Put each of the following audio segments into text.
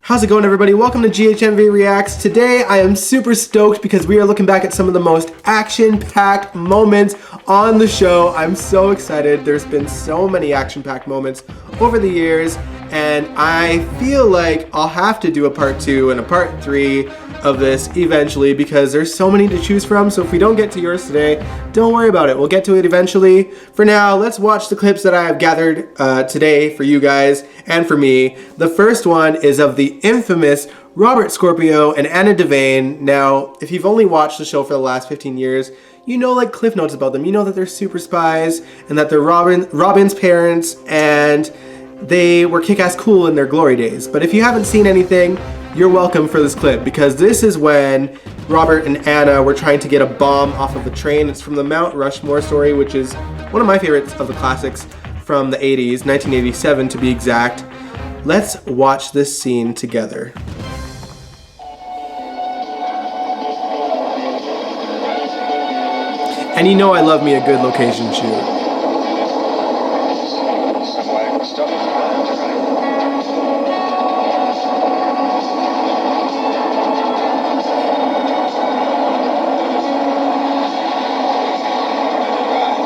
How's it going, everybody? Welcome to GHMV Reacts. Today I am super stoked because we are looking back at some of the most action-packed moments on the show. I'm so excited. There's been so many action-packed moments over the years, and I feel like I'll have to do a part 2 and a part 3 of this eventually because there's so many to choose from. So if we don't get to yours today, don't worry about it. We'll get to it eventually. For now, let's watch the clips that I have gathered today for you guys and for me. The first one is of the infamous Robert Scorpio and Anna Devane. Now, if you've only watched the show for the last 15 years, you know like cliff notes about them. You know that they're super spies and that they're Robin's parents and they were kick-ass cool in their glory days. But if you haven't seen anything, you're welcome for this clip because this is when Robert and Anna were trying to get a bomb off of a train. It's from the Mount Rushmore story, which is one of my favorites of the classics from the 80s, 1987 to be exact. Let's watch this scene together. And you know I love me a good location shoot.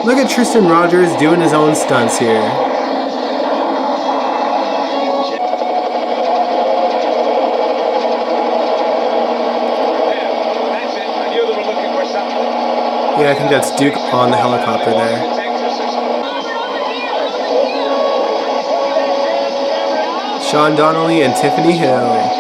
Look at Tristan Rogers doing his own stunts here. Yeah, I think that's Duke on the helicopter there. Sean Donnelly and Tiffany Hill.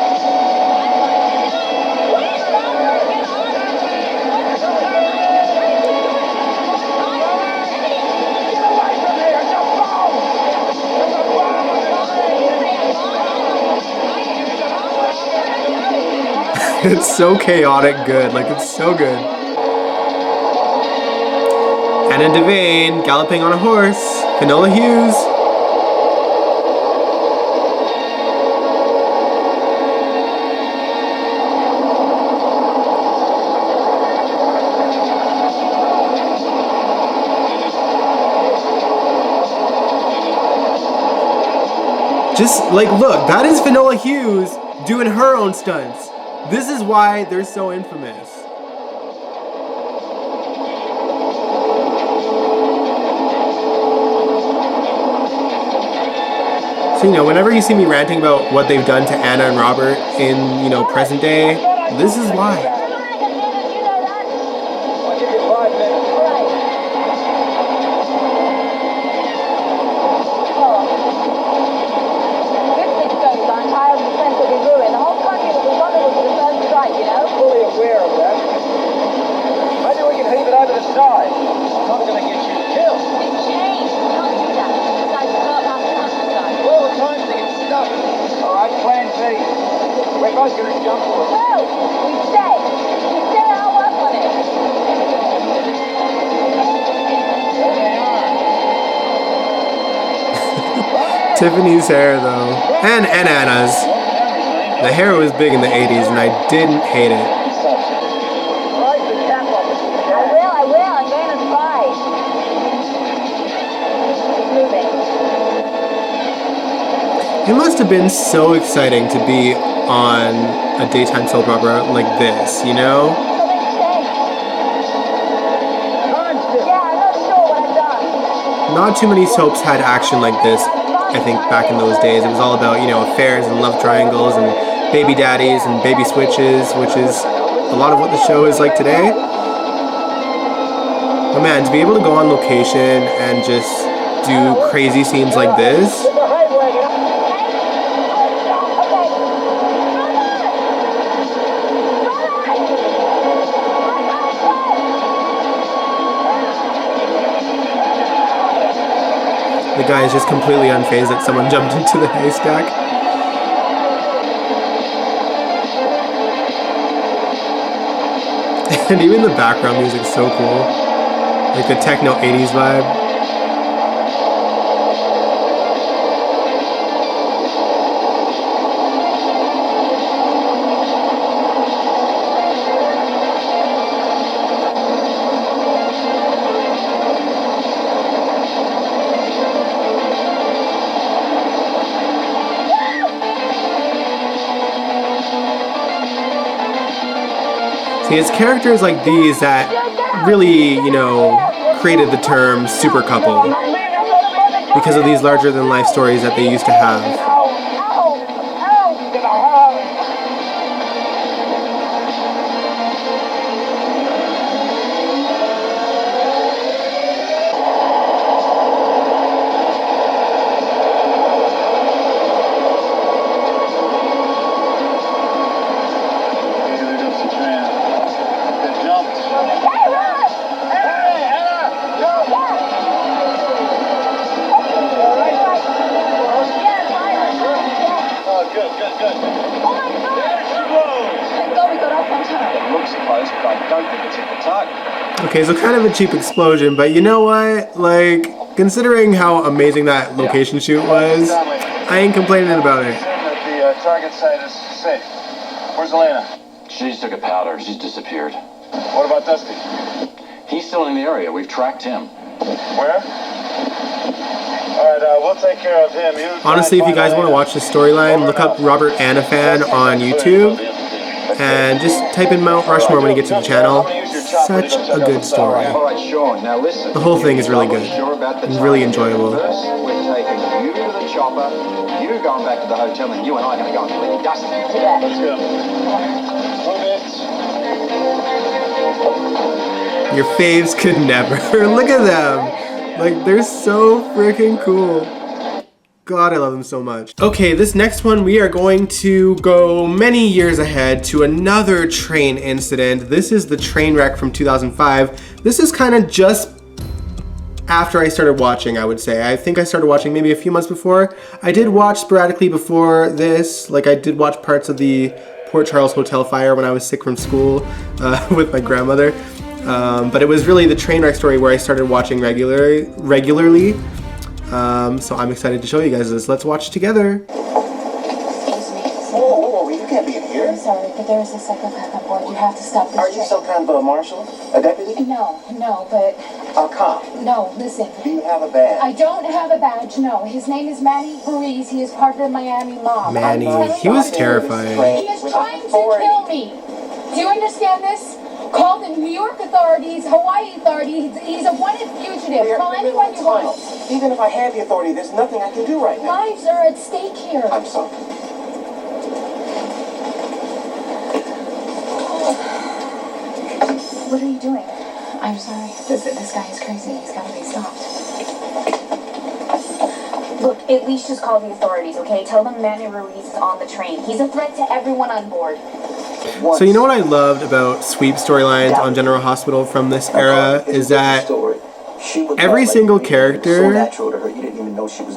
It's so chaotic good, like it's so good. Anna Devane galloping on a horse, Finola Hughes. Just like look, that is Finola Hughes doing her own stunts. This is why they're so infamous. So, you know, whenever you see me ranting about what they've done to Anna and Robert in, you know, present day, this is why. Tiffany's hair though, and Anna's. The hair was big in the 80s and I didn't hate it. I will, I'm going to try. It's moving. It must have been so exciting to be on a daytime soap opera like this, you know? Yeah, I'm not sure what I've done. Not too many soaps had action like this, I think, back in those days. It was all about, you know, affairs and love triangles and baby daddies and baby switches, which is a lot of what the show is like today. But man, to be able to go on location and just do crazy scenes like this, the guy is just completely unfazed that someone jumped into the haystack. And even the background music's so cool. Like the techno 80s vibe. See, it's characters like these that really, you know, created the term super couple because of these larger than life stories that they used to have. Okay, so kind of a cheap explosion, but you know what? Like, considering how amazing that location shoot was, I ain't complaining about it. The target site is safe. Where's Elena? She just took a powder. She's disappeared. What about Dusty? He's still in the area. We've tracked him. Where? Alright, we'll take care of him. Honestly, if you guys want to watch the storyline, look up Robert Anafan on YouTube and just type in Mount Rushmore when you get to the channel. Such a good story. All right, Sean. Now listen. The whole thing is really good and really enjoyable. First, we're taking you to the chopper. You're going back to the hotel, and you and I are going to go and collect Dusty. Let's go. Your faves could never. Look at them. Like, they're so freaking cool. God, I love them so much. Okay, this next one, we are going to go many years ahead to another train incident. This is the train wreck from 2005. This is kind of just after I started watching, I would say. I think I started watching maybe a few months before. I did watch sporadically before this. Like, I did watch parts of the Port Charles Hotel fire when I was sick from school with my grandmother. But it was really the train wreck story where I started watching regularly. So I'm excited to show you guys this. Let's watch it together. Excuse me. Whoa, you can't be in here. I'm sorry, but there is a psychopath on board. You have to stop this. Are you some kind of a marshal? A deputy? No, but... A cop? No, listen. Do you have a badge? I don't have a badge, no. His name is Manny Ruiz. He is part of the Miami mob. Manny, he was terrifying. He is trying to kill me. Do you understand this? Call the New York authorities, Hawaii authorities. He's a wanted fugitive. Call anyone you want. Even if I have the authority, there's nothing I can do right now. Lives are at stake here. I'm sorry. What are you doing? I'm sorry. This guy is crazy. He's got to be stopped. Look, at least just call the authorities, okay? Tell them Manny Ruiz is on the train. He's a threat to everyone on board. So you know what I loved about sweep storylines on General Hospital from this era is that every single character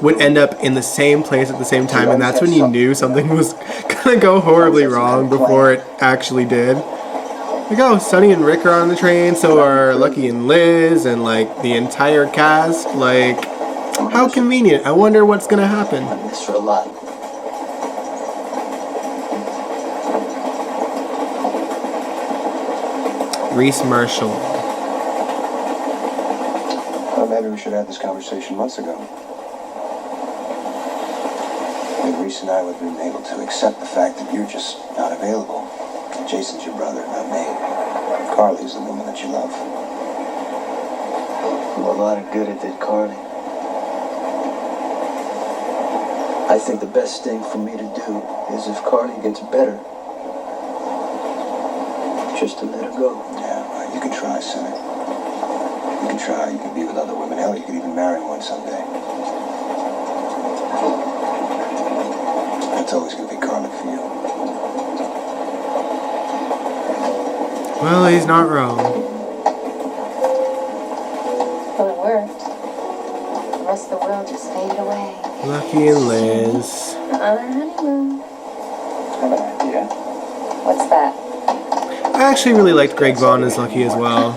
would end up in the same place at the same time, and that's when you knew something was gonna go horribly wrong before it actually did. Like, oh, Sonny and Rick are on the train, so are Lucky and Liz, and like the entire cast. Like, how convenient. I wonder what's gonna happen. Reese Marshall. Well, maybe we should have this conversation months ago. Maybe Reese and I would have been able to accept the fact that you're just not available. Jason's your brother, not me. Carly's the woman that you love. Well, a lot of good it did Carly. I think the best thing for me to do is if Carly gets better, just to let her go. Yeah, well, you can try, Sonny. You can try. You can be with other women. Hell, you could even marry one someday. It's always going to be Carly for you. Well, he's not wrong. Well, it worked. The rest of the world just faded away. Lucky and Liz. On our honeymoon. I have an idea. What's that? I actually really liked Greg Vaughn as Lucky as well.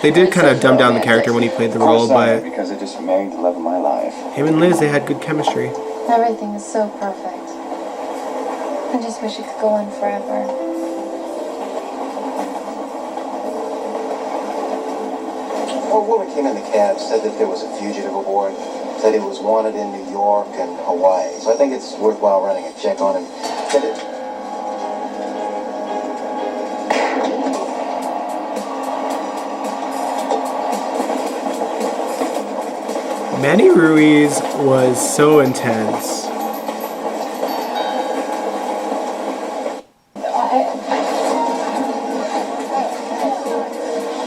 They did kind of dumb down the character when he played the role, but because I just married the love of my life. him and Liz, they had good chemistry. Everything is so perfect. I just wish it could go on forever. Well, a woman came in the cab, said that there was a fugitive aboard, said he was wanted in New York and Hawaii. So I think it's worthwhile running a check on him. Danny Ruiz was so intense.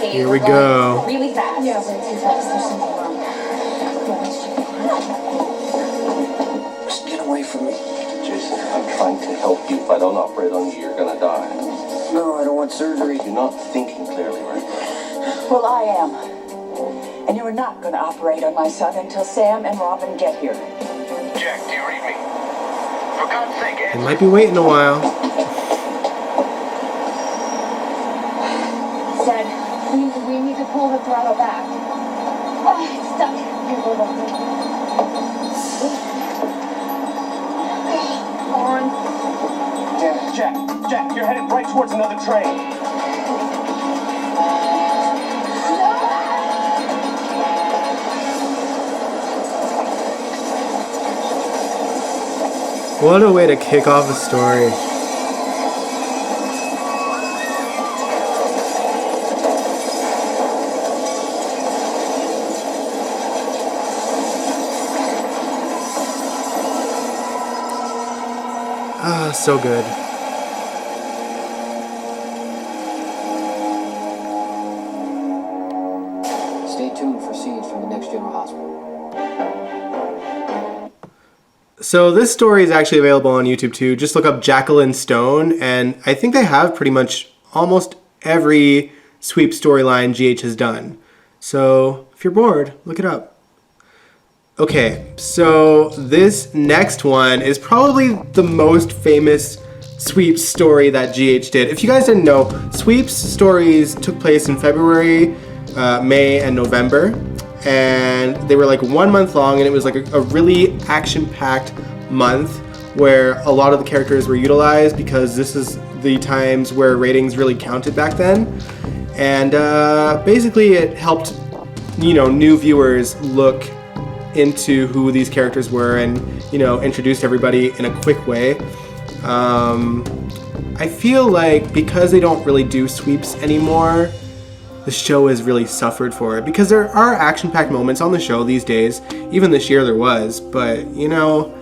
Here we go. Really fast. Yeah, way too fast. There's something wrong. Just get away from me. Jason, I'm trying to help you. If I don't operate on you, you're gonna die. No, I don't want surgery. You're not thinking clearly right now. Well, I am. And you are not going to operate on my son until Sam and Robin get here. Jack, do you read me? For God's sake, They might be waiting a while. Dad, we need to pull the throttle back. Oh, it's stuck. Here, hold on. Come on. Jack, you're headed right towards another train. What a way to kick off a story. Ah, so good. Stay tuned for scenes from the next general hospital. So this story is actually available on YouTube too. Just look up Jacqueline Stone, and I think they have pretty much almost every sweep storyline GH has done. So if you're bored, look it up. Okay, so this next one is probably the most famous sweep story that GH did. If you guys didn't know, sweeps stories took place in February, May, and November. And they were like 1 month long, and it was like a really action-packed month where a lot of the characters were utilized because this is the times where ratings really counted back then. And basically it helped, you know, new viewers look into who these characters were and, you know, introduced everybody in a quick way. I feel like because they don't really do sweeps anymore, the show has really suffered for it, because there are action-packed moments on the show these days. Even this year there was, but you know,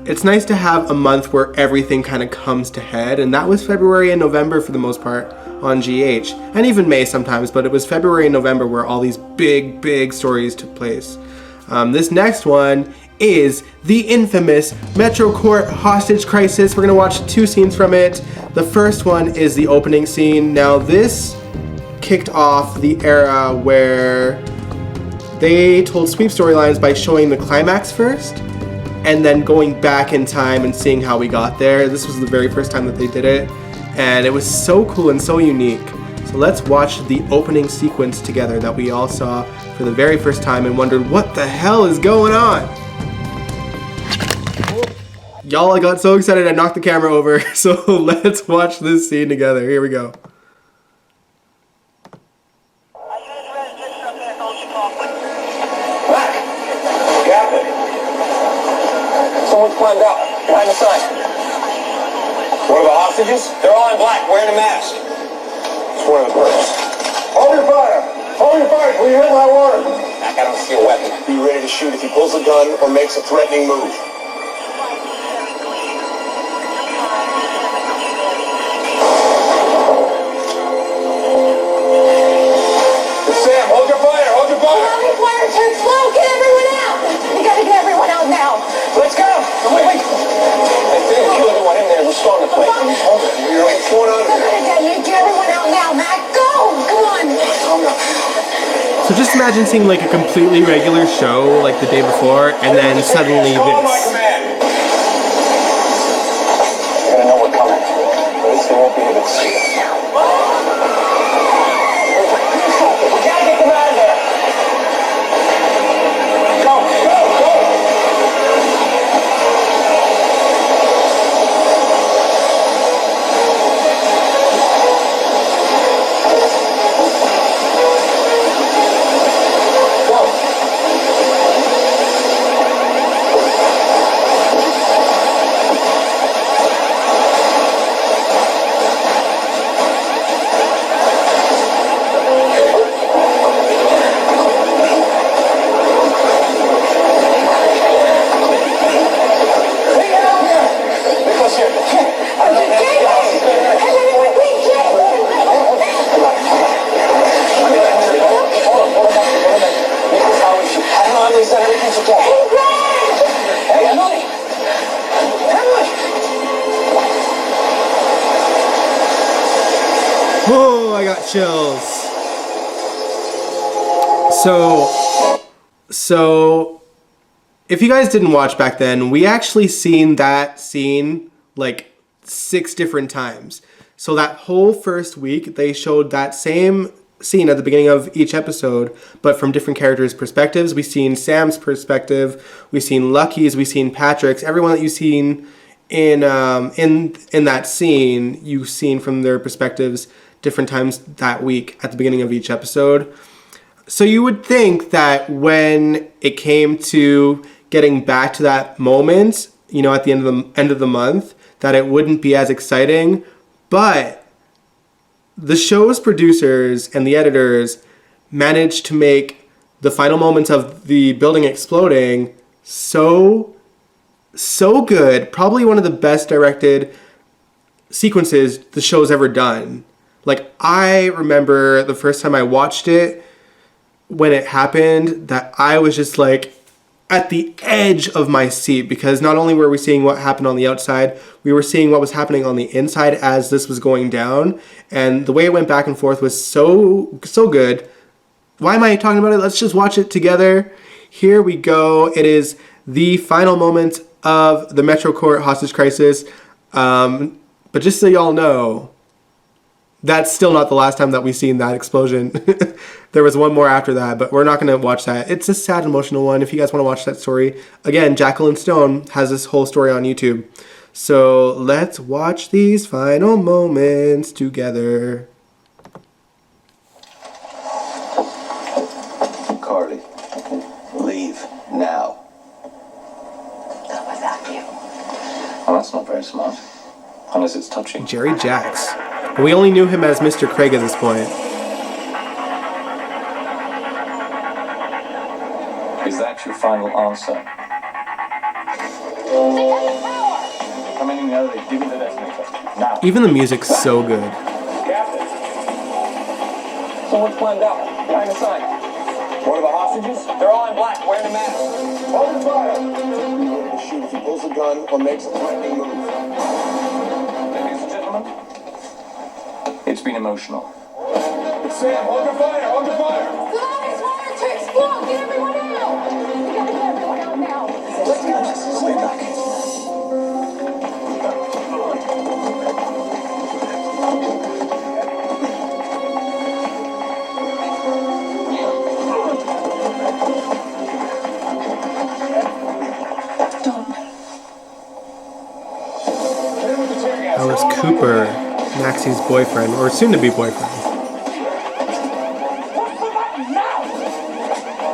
it's nice to have a month where everything kind of comes to head, and that was February and November for the most part on GH, and even May sometimes, but it was February and November where all these big stories took place. This next one is the infamous Metro Court hostage crisis. We're gonna watch 2 scenes from it. The first one is the opening scene. Now this kicked off the era where they told sweep storylines by showing the climax first and then going back in time and seeing how we got there. This was the very first time that they did it, and it was so cool and so unique. So let's watch the opening sequence together that we all saw for the very first time and wondered what the hell is going on. Y'all, I got so excited I knocked the camera over, so let's watch this scene together. Here we go. Someone's climbed out behind the sign. One of the hostages? They're all in black, wearing a mask. It's one of the girls. Hold your fire! Hold your fire till you hear my order. I don't see a weapon. Be ready to shoot if he pulls a gun or makes a threatening move. Sam, hold your fire! Hold your fire! Mommy, fire turns slow. Get everyone out. We gotta get everyone out now. Let's go! Wait! I didn't kill everyone in there. We're starting to play. Hold it. You know what's going on We're here? gonna get everyone out now, Matt. Go! Come on. Calm down. So just imagine seeing like a completely regular show like the day before, and then suddenly Follow my this. command. You're gonna know we're coming. But this thing won't be able to see us. We gotta get them out of there. Go! Chills. So if you guys didn't watch back then, we actually seen that scene like 6 different times. So that whole first week, they showed that same scene at the beginning of each episode, but from different characters' perspectives. We've seen Sam's perspective, we've seen Lucky's, we've seen Patrick's. Everyone that you've seen in that scene, you've seen from their perspectives different times that week at the beginning of each episode. So you would think that when it came to getting back to that moment, you know, at the end of the month, that it wouldn't be as exciting, but the show's producers and the editors managed to make the final moments of the building exploding so good. Probably one of the best directed sequences the show's ever done. Like, I remember the first time I watched it, when it happened, that I was just like at the edge of my seat, because not only were we seeing what happened on the outside, we were seeing what was happening on the inside as this was going down, and the way it went back and forth was so good. Why am I talking about it? Let's just watch it together. Here we go. It is the final moment of the Metro Court hostage crisis. But just so y'all know, that's still not the last time that we've seen that explosion. There was one more after that, but we're not going to watch that. It's a sad, emotional one. If you guys want to watch that story, again, Jacqueline Stone has this whole story on YouTube. So let's watch these final moments together. Carly, leave now. Not without you. Well, that's not very smart. Unless it's touching. Jerry Jacks. We only knew him as Mr. Craig at this point. Is that your final answer? They got the power! I mean, you know, they give me the detonator. Now. Even the music's so good. Captain. Someone's climbed out. Behind the sign. One of the hostages? They're all in black, wearing a mask. Open fire! He'll shoot if he pulls a gun or makes a threatening move. Ladies and gentlemen, it's been emotional. Sam, open fire! Open fire! Guys, water to explode! Get everyone out! We gotta get everyone out now! Let's go. Stay back. That was Cooper, Maxie's boyfriend, or soon-to-be boyfriend.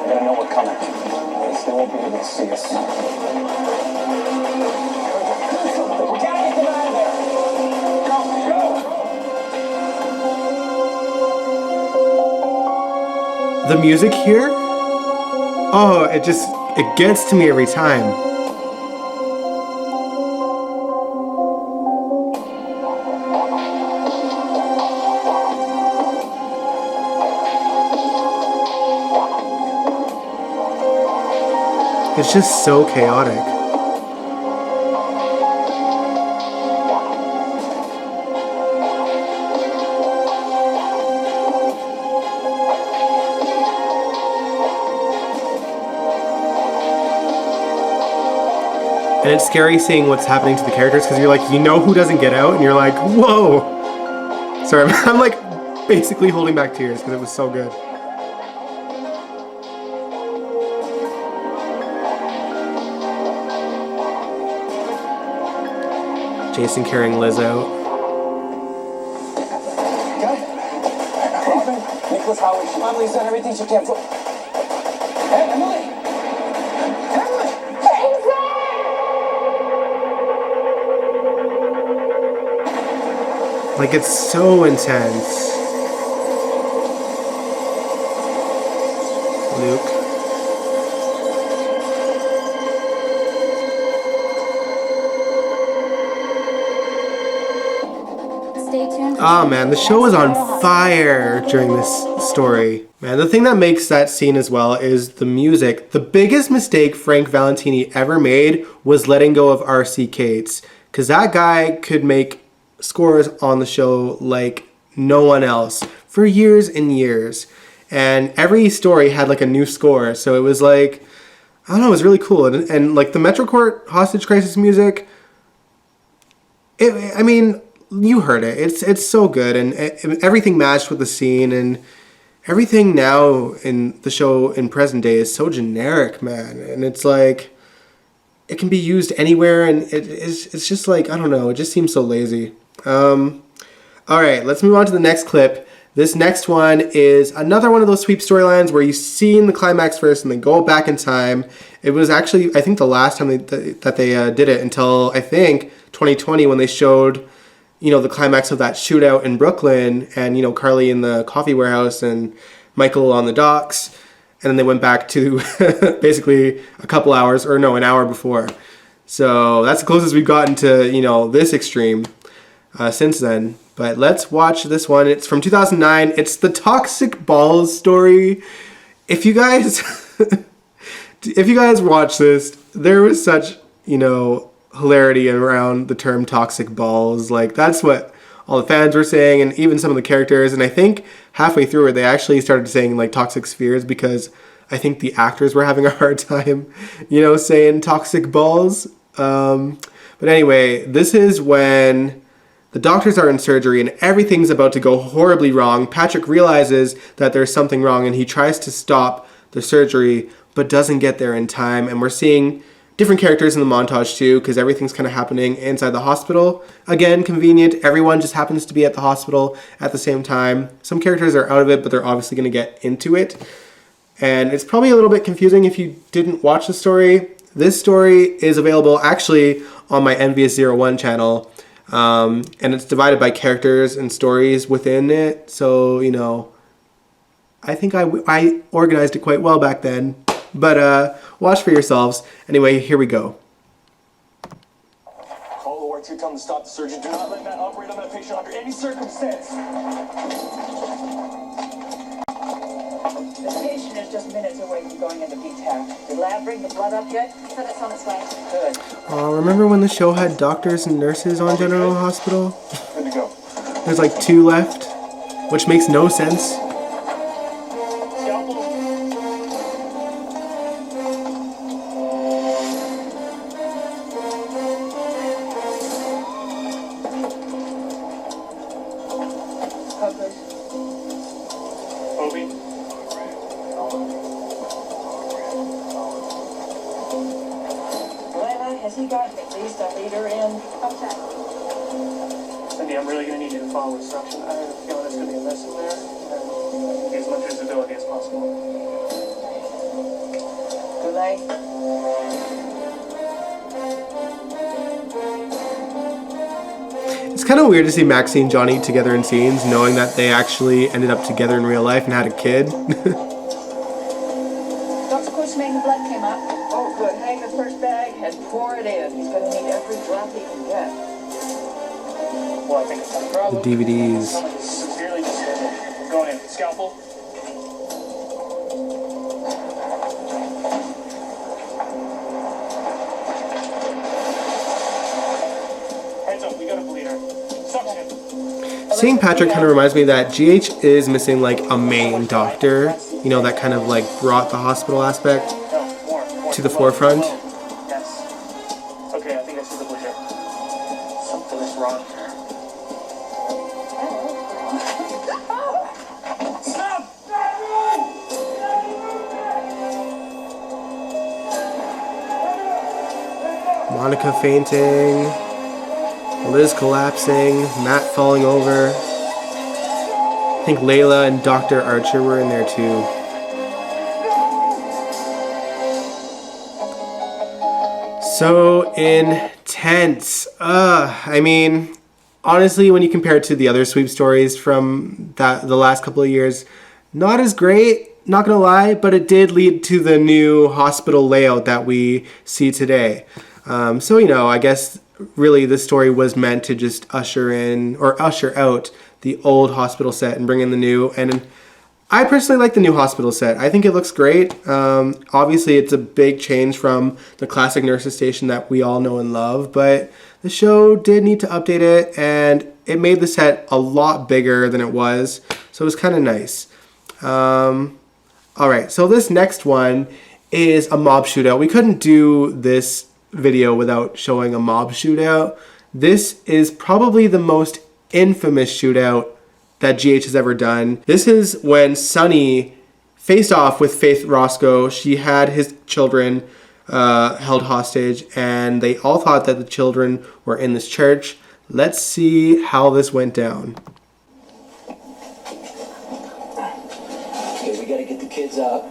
They're gonna know we're coming. They still won't be able to see us. We gotta get them out of there! Go! The music here? Oh, it gets to me every time. It's just so chaotic. And it's scary seeing what's happening to the characters, because you're like, you know who doesn't get out, and you're like, whoa. Sorry, I'm like basically holding back tears because it was so good. Jason carrying Liz out. Robin, Nicholas Howard, Emily's done everything she can for... Hey, Emily! Emily! Like, it's so intense. Luke. Oh man, the show was on fire during this story. Man, the thing that makes that scene as well is the music. The biggest mistake Frank Valentini ever made was letting go of R.C. Cates, because that guy could make scores on the show like no one else. for years and years. And every story had like a new score. So it was like, I don't know, it was really cool. And like the Metro Court hostage crisis music, I mean, you heard it. It's so good. And everything matched with the scene. And everything now in the show in present day is so generic, man. And it's like, it can be used anywhere. And it's just like, I don't know, it just seems so lazy. All right, let's move on to the next clip. This next one is another one of those sweep storylines where you see in the climax first and then go back in time. It was actually, I think, the last time that they did it until, I think, 2020 when they showed, the climax of that shootout in Brooklyn and, Carly in the coffee warehouse and Michael on the docks. And then they went back to basically a couple hours, or no, an hour before. So that's the closest we've gotten to, this extreme since then. But let's watch this one. It's from 2009. It's the toxic balls story. If you guys watch this, there was such, hilarity around the term toxic balls. Like, that's what all the fans were saying, and even some of the characters. And I think halfway through it, they actually started saying, like, toxic spheres, because I think the actors were having a hard time, saying toxic balls. But anyway, this is when the doctors are in surgery and everything's about to go horribly wrong. Patrick realizes that there's something wrong and he tries to stop the surgery but doesn't get there in time. And we're seeing different characters in the montage too, because everything's kind of happening inside the hospital. Again, convenient. Everyone just happens to be at the hospital at the same time. Some characters are out of it, but they're obviously going to get into it. And it's probably a little bit confusing if you didn't watch the story. This story is available actually on my Envious 01 channel. And it's divided by characters and stories within it. So, I think I organized it quite well back then. But watch for yourselves. Anyway, here we go. Call the ward 2, tell them to stop the surgery. Do not let Matt operate on that patient under any circumstance. The patient is just minutes away from going into VTAC. Did lab bring the blood up yet? So that's on its way. Good. Remember when the show had doctors and nurses on General Hospital? Good to go. There's like 2 left, which makes no sense. Scalpel. Hookers. Obi. Layla, has he gotten at least a liter in? Okay. Cindy, I'm really going to need you to follow instruction. I have a feeling there's going to be a mess in there, and get as much visibility as possible. Goulet? It's kind of weird to see Maxine and Johnny together in scenes, knowing that they actually ended up together in real life and had a kid. Dr. Cushman, the blood came up. Oh, good. Hang the first bag and pour it in. He's going to need every drop he can get. Well, I think it's not a problem. The DVDs. Someone is severely disabled. Going in. Scalpel. Heads up, we got a bleeder. Suction. Seeing Patrick kind of reminds me that GH is missing like a main doctor, that kind of like brought the hospital aspect No, more. to the forefront. Yes. Okay, I think I see the bleeder. Something is wrong here. Stop! Monica fainting, Liz collapsing, Matt falling over. I think Layla and Dr. Archer were in there too. So intense. Honestly, when you compare it to the other sweep stories from the last couple of years, not as great, not gonna lie, but it did lead to the new hospital layout that we see today. I guess really this story was meant to just usher out the old hospital set and bring in the new. And I personally like the new hospital set. I think it looks great. Obviously, it's a big change from the classic nurses station that we all know and love, but the show did need to update it, and it made the set a lot bigger than it was. So it was kind of nice. Alright, so this next one is a mob shootout. We couldn't do this video without showing a mob shootout. This is probably the most infamous shootout that GH has ever done. This is when Sonny faced off with Faith Roscoe. She had his children held hostage, and they all thought that the children were in this church. Let's see how this went down. Okay, we gotta get the kids out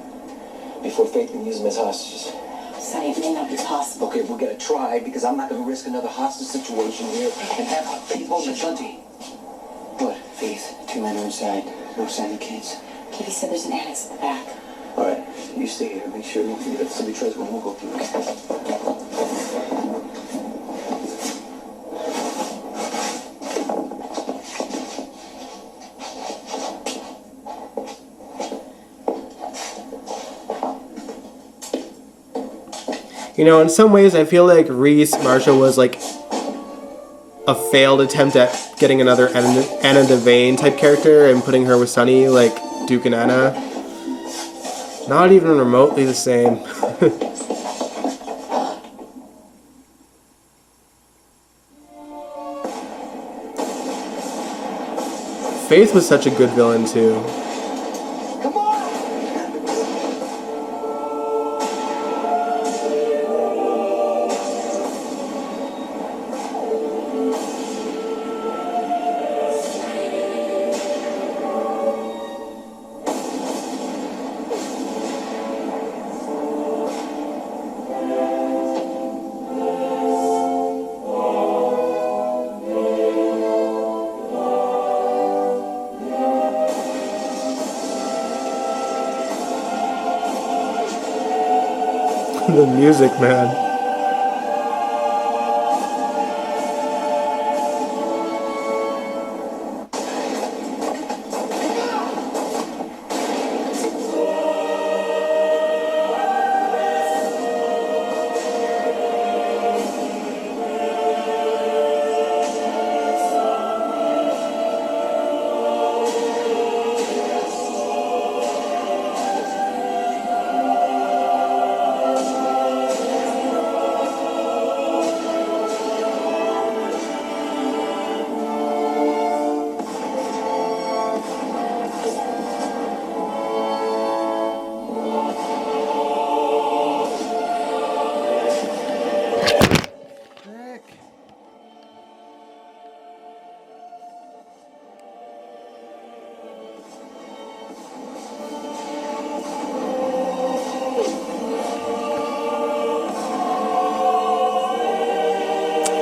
before Faith can use them as hostages. Sonny, it may not be possible. Okay, we're gonna try, because I'm not gonna risk another hostage situation here and have Faith hold the Shanti. What? Faith, 2 men are inside. No sign of kids. Kitty said there's an annex at the back. All right, you stay here. Make sure if somebody tries one, we'll go through. You know, in some ways, I feel like Reese Marshall was like a failed attempt at getting another Anna Devane type character and putting her with Sonny, like Duke and Anna. Not even remotely the same. Faith was such a good villain too. Come on! The music, man.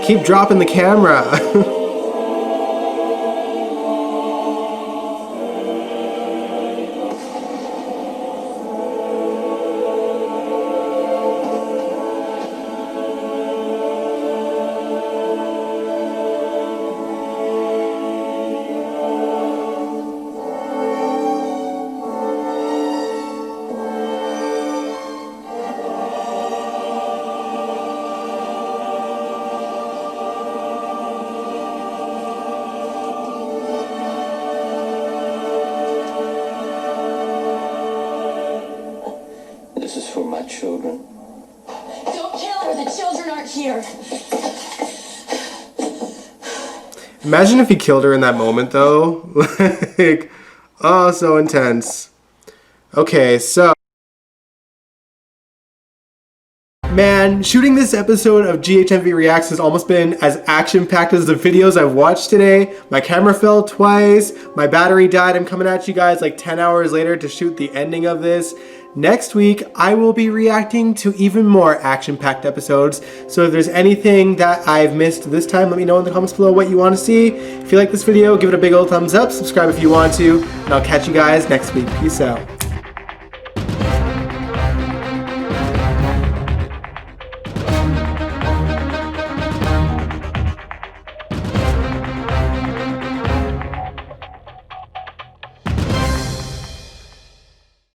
Keep dropping the camera. This is for my children. Don't kill her. The children aren't here. Imagine if he killed her in that moment, though. Like, oh, so intense. Okay, so. Man, shooting this episode of GHMV Reacts has almost been as action-packed as the videos I've watched today. My camera fell twice, my battery died. I'm coming at you guys like 10 hours later to shoot the ending of this. Next week, I will be reacting to even more action-packed episodes. So if there's anything that I've missed this time, let me know in the comments below what you want to see. If you like this video, give it a big old thumbs up, subscribe if you want to, and I'll catch you guys next week. Peace out.